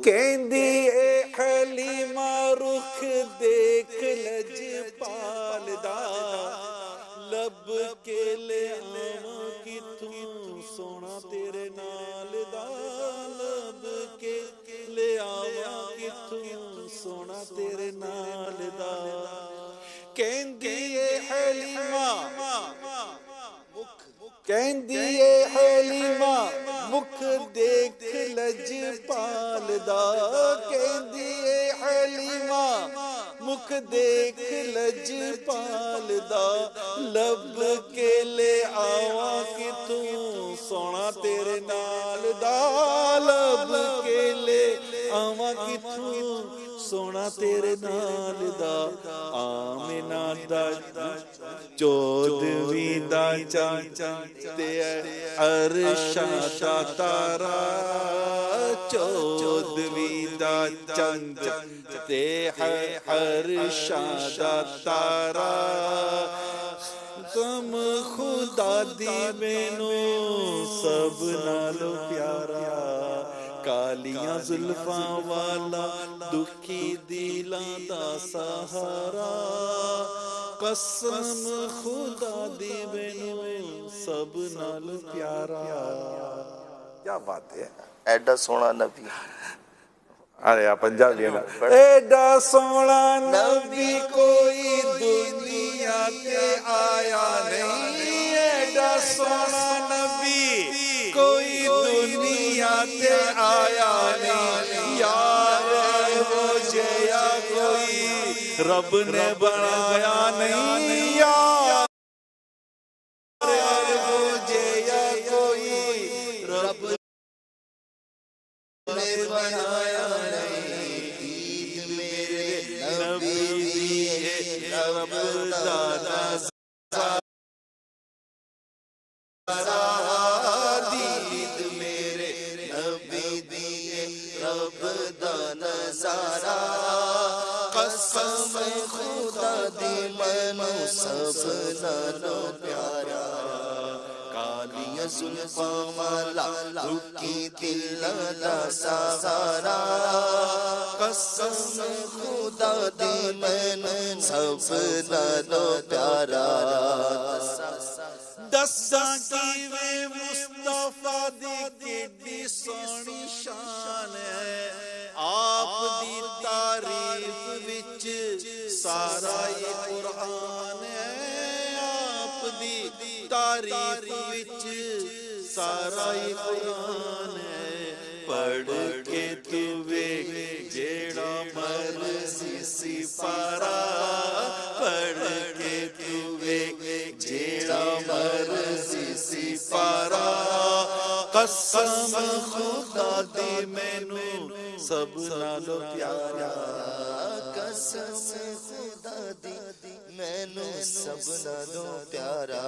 کہندی اے حلیمہ رخ دیکھ لجپال دا لب کے لے آواں کتھوں سونا تیرے نال دا لب کے لے آواں کتھوں سونا تیرے نال دا کہندی اے حلیمہ کہندی اے حلیمہ مکھ دیکھ لجپال دا کہندی اے حلیمہ مکھ دیکھ لجپال دا لب کے لے آواں کتھوں سونا تیرے نال دا لب کے لے آواں کتھوں سونا تیرے نال دا آمنہ دا چودھویں دا چند تے عرشاں دا تارا چودھویں دا چند تے عرشاں دا تارا تم خدا دی مینوں سب نالوں پیارا کالیاں زلفاں والا دکھی دلاں دا سہارا قسم خدا دی مینوں سب نالوں پیارا کیا بات ہے ایڈا سونا نبی ارے پنجابی ایڈا سونا نبی کوئی دنیا تے آیا نہیں ایڈا سونا نبی کوئی دنیا تے آیا نہیں یار وہ جیا کوئی رب نے بنایا نہیں یار وہ جیا کوئی رب نے بنایا نہیں عید میرے نبی دی رب دا نظارہ عید میرے نبی دی رب دا نظارہ قسم خدا دی مینوں سب نالوں پیارا کالیاں زلفاں والا رکی دلاں دا سہارا قسم خدا دی مینوں سب نالوں پیارا دساں کیویں مصطفیٰ دی کیڈی سونی شان ہے آپ دی تعریف وچ سارا یہ قرآن ہے آپ دی تعریف وچ سارا یہ قرآن ہے پڑھ کے تو ویکھ جیڑا مرضی سپارا پڑھ کے تو ویکھ جیڑا مرضی سپارا قسم خدا دی مینوں سب نالوں پیارا قسم خدا دی مینوں سب نالوں پیارا